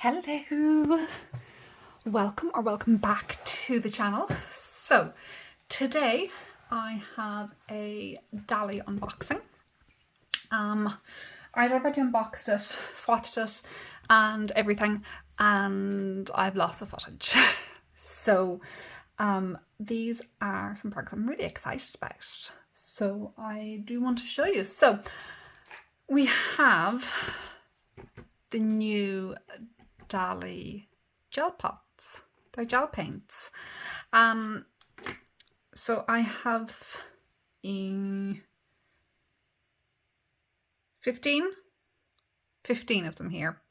Hello, welcome back to the channel. So today I have a Dali unboxing. I'd already unboxed it, swatched it and everything, and I've lost the footage. So these are some products I'm really excited about, so I do want to show you. So we have the new Dali gel pots. They're gel paints. So I have 15 of them here.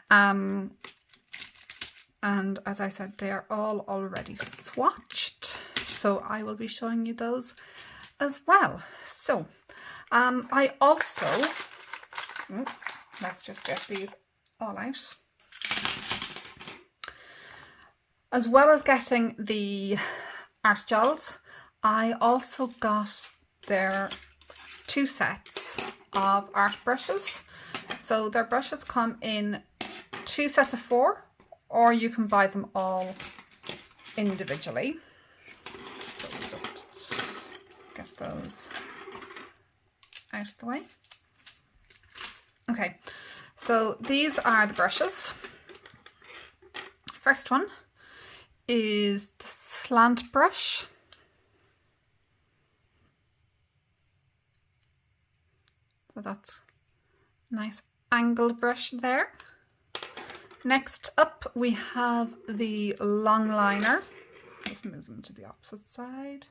And as I said, they are all already swatched, so I will be showing you those as well. So I also, let's just get these all out. As well as getting the art gels, I also got their 2 sets of art brushes. So their brushes come in 2 sets of 4, or you can buy them all individually. So we'll just get those out of the way. Okay, so these are the brushes. First one is the slant brush. So that's a nice angled brush there. Next up we have the long liner. Let's move them to the opposite side.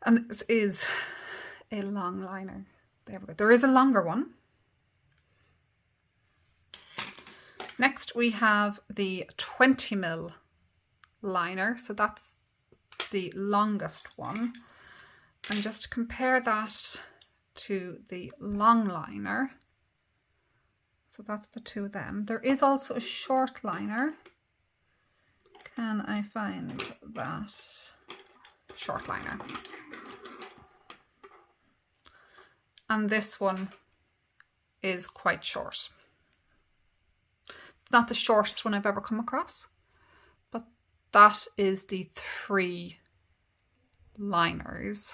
And this is a long liner. There we go. There is a longer one. Next we have the 20mm liner, so that's the longest one. And just to compare that to the long liner, so that's the 2 of them. There is also a short liner. Can I find that short liner? And this one is quite short. It's not the shortest one I've ever come across, but that is the 3 liner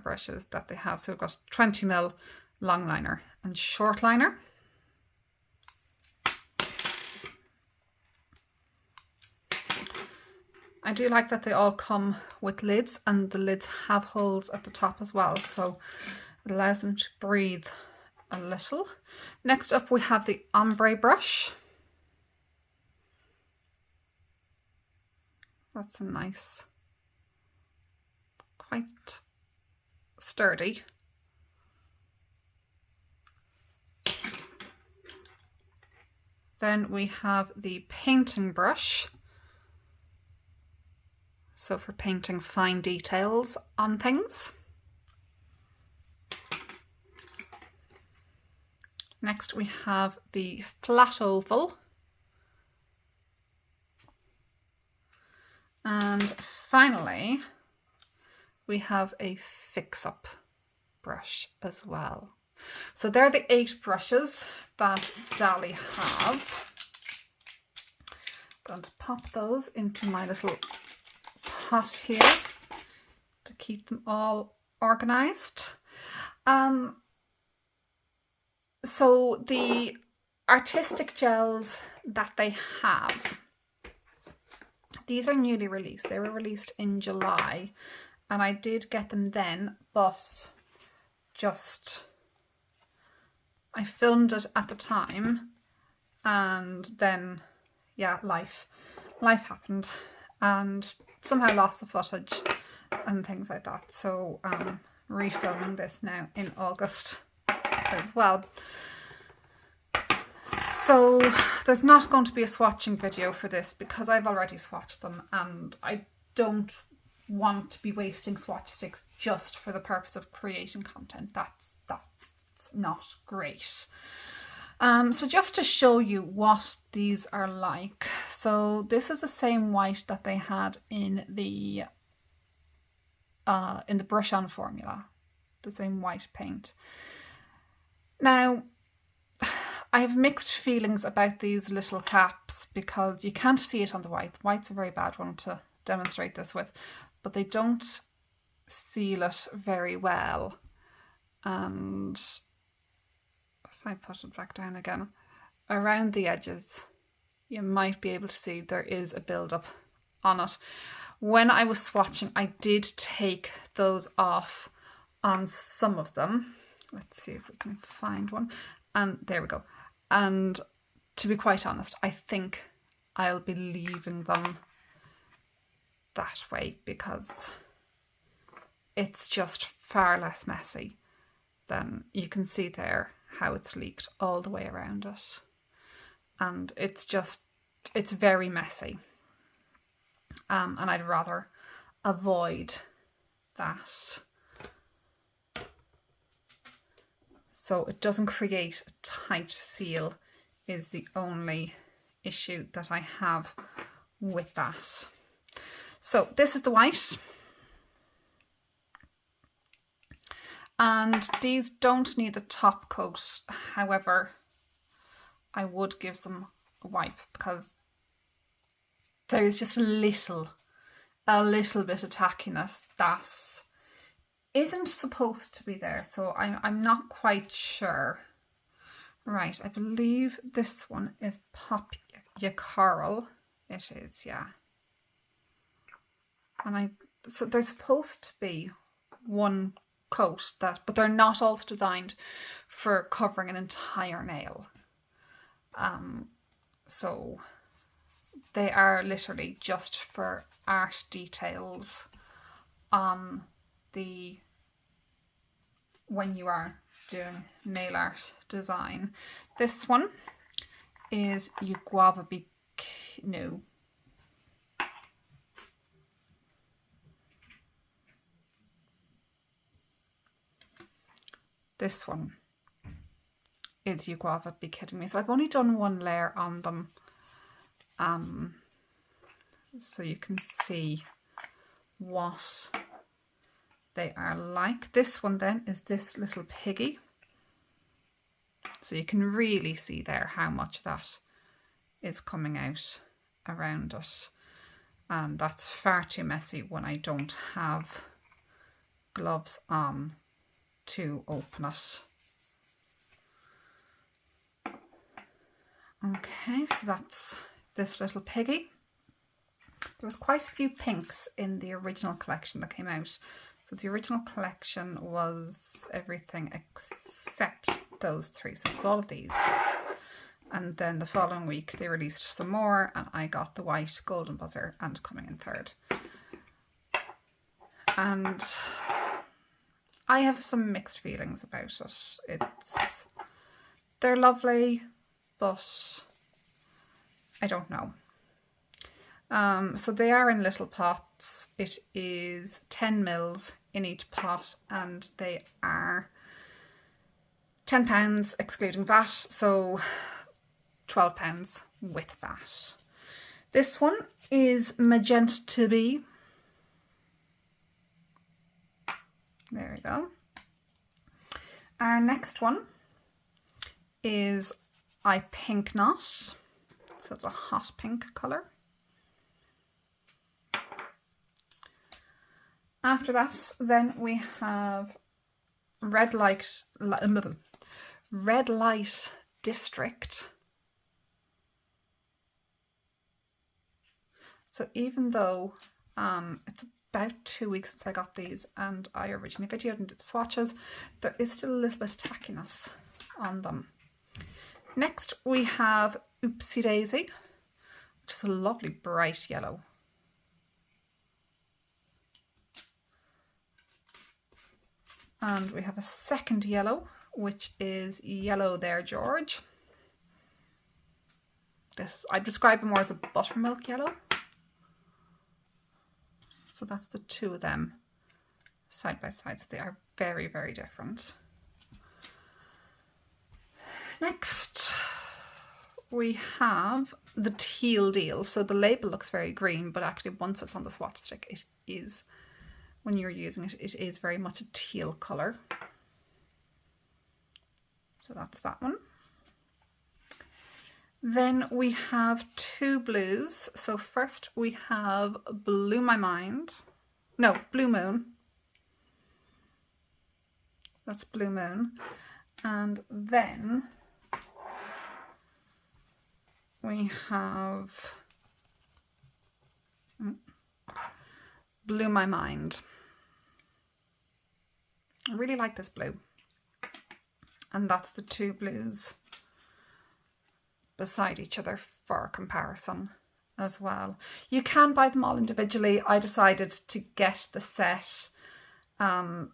brushes that they have. So we've got 20mm long liner and short liner. I do like that they all come with lids, and the lids have holes at the top as well, so it allows them to breathe a little. Next up we have the ombre brush. That's a nice, quite sturdy. Then we have the painting brush. So for painting fine details on things. Next we have the flat oval. And finally we have a fix-up brush as well. So they're the 8 brushes that Dali have. I'm going to pop those into my little pot here to keep them all organized. So the artistic gels that they have, these are newly released. They were released in July, and I did get them then, but I filmed it at the time, and then yeah, life happened and somehow lost the footage and things like that. So refilming this now in August as well. So there's not going to be a swatching video for this because I've already swatched them, and I don't want to be wasting swatch sticks just for the purpose of creating content. That's not great. So just to show you what these are like, so this is the same white that they had in the brush on formula, the same white paint. Now I have mixed feelings about these little caps because you can't see it on the white. White's a very bad one to demonstrate this with, but they don't seal it very well. And if I put it back down again, around the edges, you might be able to see there is a build-up on it. When I was swatching, I did take those off on some of them. Let's see if we can find one. And there we go. And to be quite honest, I think I'll be leaving them that way because it's just far less messy than you can see there how it's leaked all the way around it. And it's very messy. And I'd rather avoid that. So it doesn't create a tight seal is the only issue that I have with that. So this is the white. And these don't need the top coat. However, I would give them a wipe because there's just a little bit of tackiness that isn't supposed to be there. So I'm not quite sure. Right, I believe this one is Pop Ya Coral. It is, yeah. And so there's supposed to be one coat but they're not all designed for covering an entire nail. So they are literally just for art details on when you are doing nail art design. This one is Guava no. This one is You Guava Be Kidding Me. So I've only done one layer on them. So you can see what they are like. This one then is this little piggy. So you can really see there how much that is coming out around it. And that's far too messy when I don't have gloves on to open it. Okay, so that's this little piggy. There was quite a few pinks in the original collection that came out. So the original collection was everything except those three. So it was all of these. And then the following week they released some more and I got the white golden buzzer and coming in third. And I have some mixed feelings about it. They're lovely, but I don't know. So they are in little pots. It is 10 mils in each pot and they are £10 excluding VAT, so £12 with VAT. This one is Magenta to Be. There we go. Our next one is I Pink Not. So it's a hot pink colour. After that, then we have Red Light District. So even though it's about 2 weeks since I got these and I originally videoed and did the swatches, there is still a little bit of tackiness on them. Next we have Oopsie Daisy, which is a lovely bright yellow. And we have a second yellow, which is Yellow There George. This, I describe it more as a buttermilk yellow. So that's the two of them side by side. So they are very, very different. Next, we have the Teal Deal. So the label looks very green, but actually once it's on the swatch stick, it is, when you're using it, it is very much a teal colour. So that's that one. Then we have two blues. So first we have Blue Moon. That's Blue Moon. And then we have Blew My Mind. I really like this blue. And that's the two blues beside each other for comparison as well. You can buy them all individually. I decided to get the set.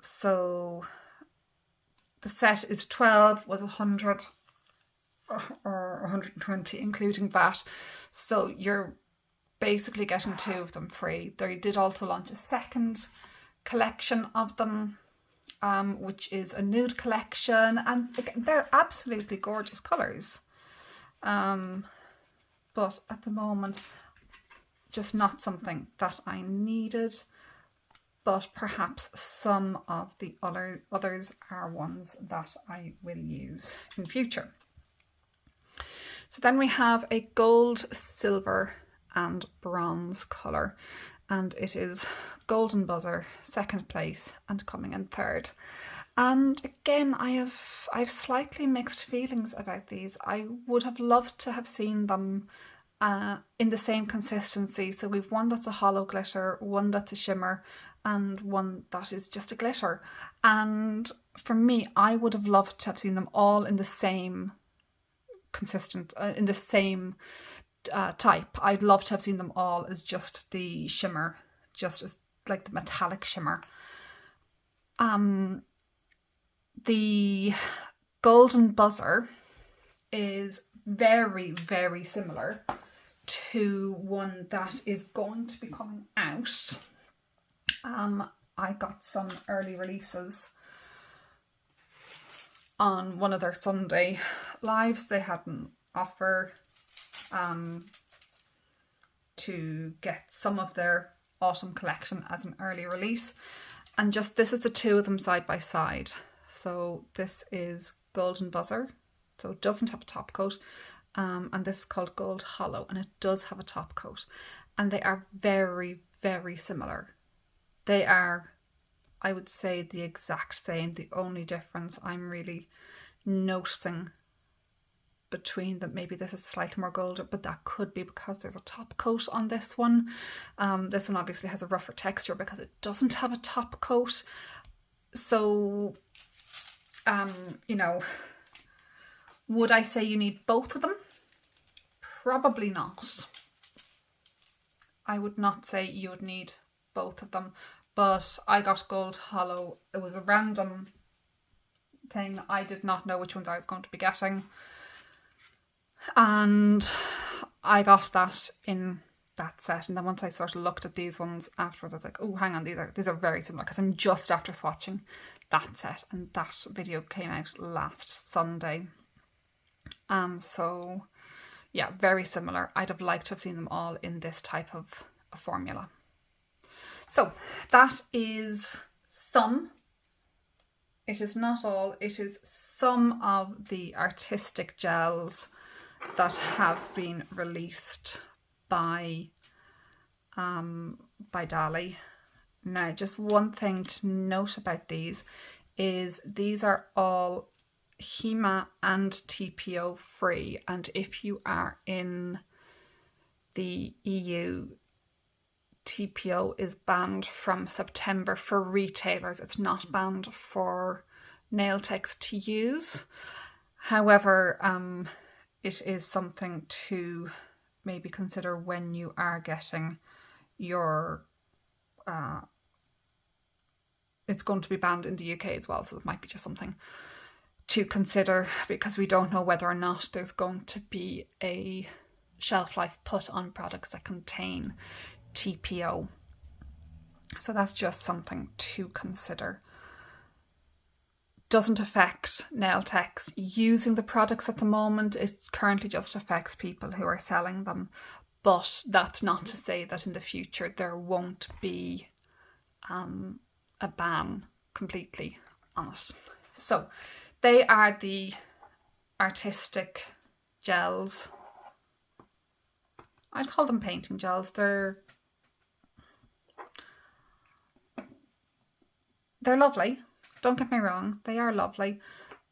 So the set is 12, was 100 or 120 including VAT. So you're basically getting two of them free. They did also launch a second collection of them, which is a nude collection, and they're absolutely gorgeous colours. But at the moment, just not something that I needed, but perhaps some of the others are ones that I will use in future. So then we have a gold, silver and bronze colour, and it is Golden Buzzer, second place, and coming in third. And again, I have slightly mixed feelings about these. I would have loved to have seen them in the same consistency. So we've one that's a hollow glitter, one that's a shimmer, and one that is just a glitter. And for me, I would have loved to have seen them all in the same in the same type. I'd love to have seen them all as just the shimmer, just as like the metallic shimmer. The Golden Buzzer is very, very similar to one that is going to be coming out. I got some early releases on one of their Sunday lives. They had an offer to get some of their autumn collection as an early release, and just this is the two of them side by side. So this is Golden Buzzer, so it doesn't have a top coat, and this is called Gold Hollow, and it does have a top coat, and they are very, very similar. They are, I would say, the exact same. The only difference I'm really noticing between them, maybe this is slightly more golden, but that could be because there's a top coat on this one. This one obviously has a rougher texture because it doesn't have a top coat. So, you know, would I say you need both of them? Probably not. I would not say you would need both of them, but I got Gold Hollow. It was a random thing. I did not know which ones I was going to be getting, and I got that in that set. And then once I sort of looked at these ones afterwards, I was like, oh, hang on, these are very similar, because I'm just after swatching that set, and that video came out last Sunday. So yeah, very similar. I'd have liked to have seen them all in this type of a formula. So that is some. It is not all, it is some of the artistic gels that have been released by Dali. Now, just one thing to note about these is these are all HEMA and TPO free, and if you are in the EU, TPO is banned from September for retailers. It's not banned for nail techs to use. However, it is something to maybe consider when you are getting your it's going to be banned in the UK as well, so it might be just something to consider, because we don't know whether or not there's going to be a shelf life put on products that contain TPO. So that's just something to consider. Doesn't affect nail techs using the products at the moment. It currently just affects people who are selling them, but that's not to say that in the future there won't be a ban completely on it. So they are the artistic gels I'd call them painting gels. They're lovely. Don't get me wrong, they are lovely,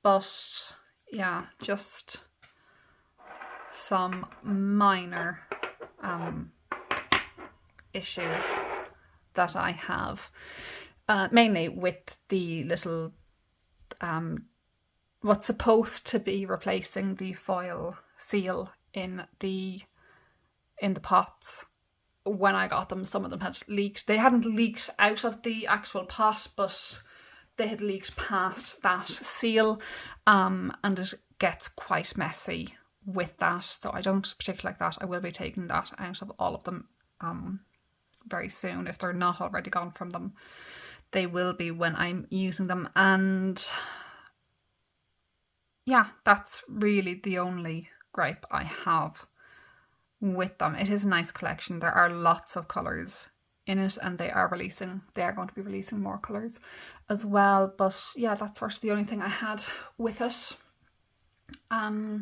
but yeah, just some minor issues that I have, mainly with the little what's supposed to be replacing the foil seal in the pots. When I got them, some of them had leaked. They hadn't leaked out of the actual pot, but they had leaked past that seal, and it gets quite messy with that. So I don't particularly like that. I will be taking that out of all of them very soon. If they're not already gone from them, they will be when I'm using them. And yeah, that's really the only gripe I have with them. It is a nice collection. There are lots of colours in it, and they are going to be releasing more colours as well. But yeah, that's sort of the only thing I had with it. I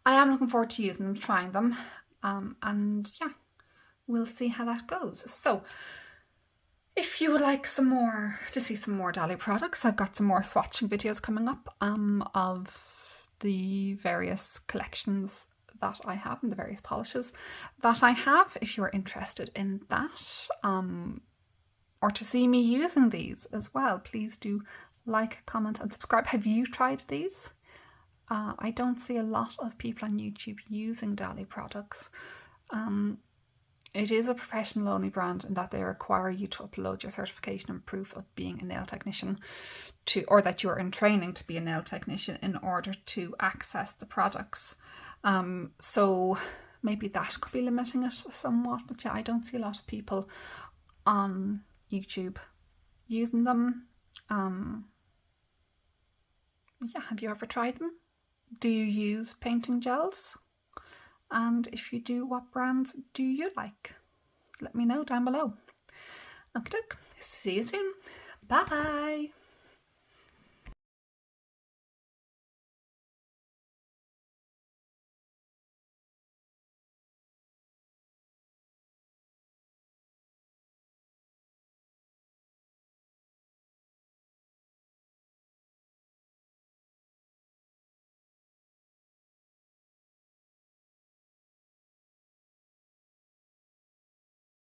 am looking forward to using them, trying them, and yeah, we'll see how that goes. So if you would like to see some more Dali products, I've got some more swatching videos coming up of the various collections that I have and the various polishes that I have, if you're interested in that, or to see me using these as well. Please do like, comment and subscribe. Have you tried these? I don't see a lot of people on YouTube using Dali products. It is a professional only brand in that they require you to upload your certification and proof of being a nail technician or that you're in training to be a nail technician in order to access the products. So maybe that could be limiting it somewhat, but yeah, I don't see a lot of people on YouTube using them. Yeah, have you ever tried them? Do you use painting gels? And if you do, what brands do you like? Let me know down below. Okay, see you soon. Bye.